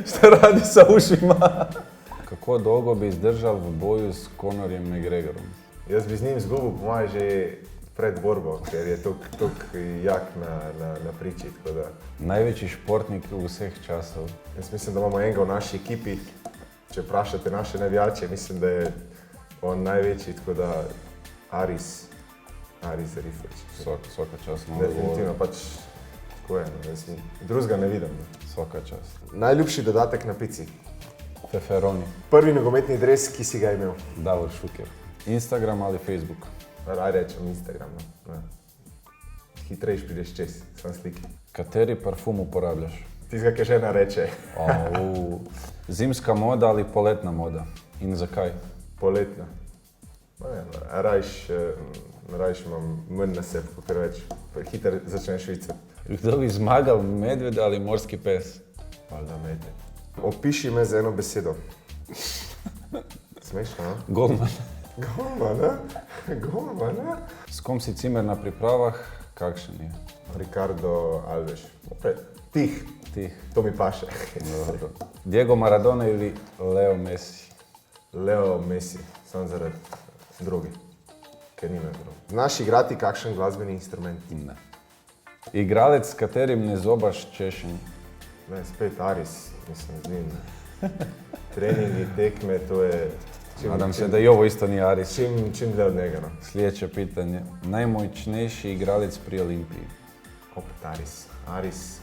Šta radi sa ušima? Kako dolgo bi izdržal v boju s Conorjem McGregorom? Jaz bi z njim zgubil, po mojem, že pred borbo, ker je toliko jak na priči. Največji športnik vseh časov. Jaz mislim, da imamo enega v naši ekipi. Če vprašate naše navijače, mislim, da je on največji, tako da Aris Zarifović. Vsaka čast. Definitivno pač tako je. Drugega ne vidim. Vsaka čast. Najljubši dodatek na pici? Feferoni. Prvi nogometni dres, ki si ga imel? Davor Šuker. Instagram ali Facebook? Raj rečem Instagram. Hitrejš prideš čez, sam sliki. Kateri parfum uporabljaš? Tistega, ki žena reče. Zimska moda ali poletna moda? In zakaj? Poletna. Rajš imam manj na sebi, kot več. Hiter začneš švicati. Kdo bi zmagal, medved ali morski pes? Valjda medved. Opiši me z eno besedo. Smešno, no? Golman. Golman, ne? S kom si cimer na pripravah, kakšen je? Ricardo Alves. Tih. To mi paše. Diego Maradona ili Leo Messi? Leo Messi, samo zaradi drugi, ker nima drugi. Znaš igrati kakšen glasbeni instrument? Ne. Igralec, s katerim ne zobaš češenj? Ne, spet Aris, mislim, z njim. Treningi, tekme, to je... Nadam se, da i ovo isto nije Aris. Čim dlje od njega, no. Sljedeće pitanje. Najmoćnejši igralec pri Olimpiji? Opet Aris. Aris.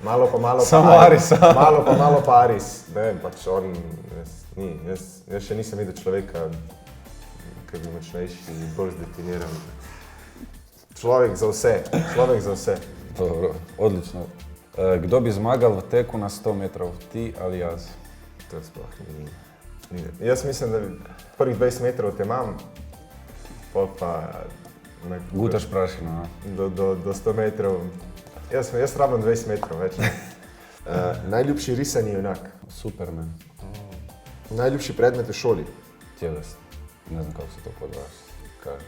Malo pa malo Samo pa Aris. Malo pa Aris. Ne vem, pač on... Jaz še nisem videl človeka, ki bi močnejši in bolj zdefiniran. Človek za vse. Dobro, odlično. Kdo bi zmagal v teku na 100 metrov, ti ali jaz? To sploh ni. Jaz mislim, da prvih 20 metrov te imam, pol pa... Gutaš prašino, a? Do 100 metrov. Jaz rabim 20 metrov več. Najljubši risani junak? Superman. Najljubši predmet v šoli? Tjelesno. Ne znam kako se to kod vas kaže.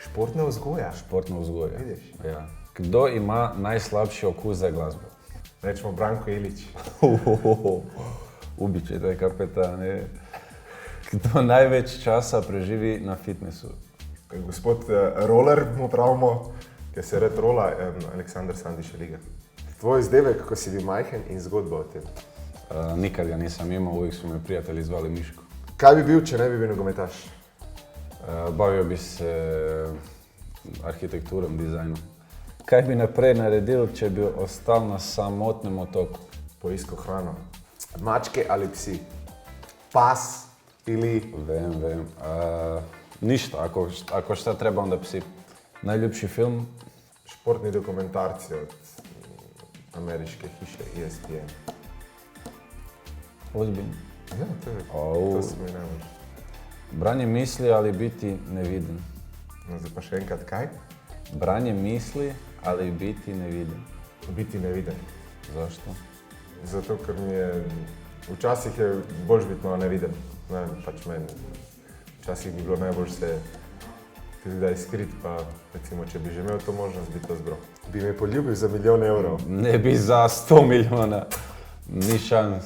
Športna vzgoja? Športna vzgoja. Vidiš? Ja. Kdo ima najslabši okus za glazbu? Rečemo Branko Ilić. Ubiče, taj kapetan. Kdo največ časa preživi na fitnessu? Gospod roller mu pravimo, ki se red rola, Aleksandar Sandiš Liga. Tvoj izdevek, ko si bil majhen in zgodba o tem? Nikad ga nisam imao, uvijek su me prijatelji zvali Miško. Kaj bi bil, če ne bi bil nogometaš? Bavio bi se arhitekturom, dizajnom. Kaj bi naprej naredil, če bi ostal na samotnem otoku? Poiskal hrano. Mačke ali psi? Pas ili... Vem. Ništa, ako šta treba onda psi. Najljubši film? Športni dokumentarci od ameriške hiše ESPN. Ozbiljno. Ja, to smo i najbolj. Branje misli, ali biti neviden? Pa še enkrat, kaj? Branje misli, ali biti neviden? Biti neviden. Zašto? Zato, ker mi je... Včasih je boljš biti malo neviden. Ne, pač meni. Včasih bi bilo najbolj se kdaj skrit, pa recimo, če bi že imel to možnost, bi to zbral. Bi me poljubil za 1 milijon evrov? Ne bi za 100 milijona. Ni šans.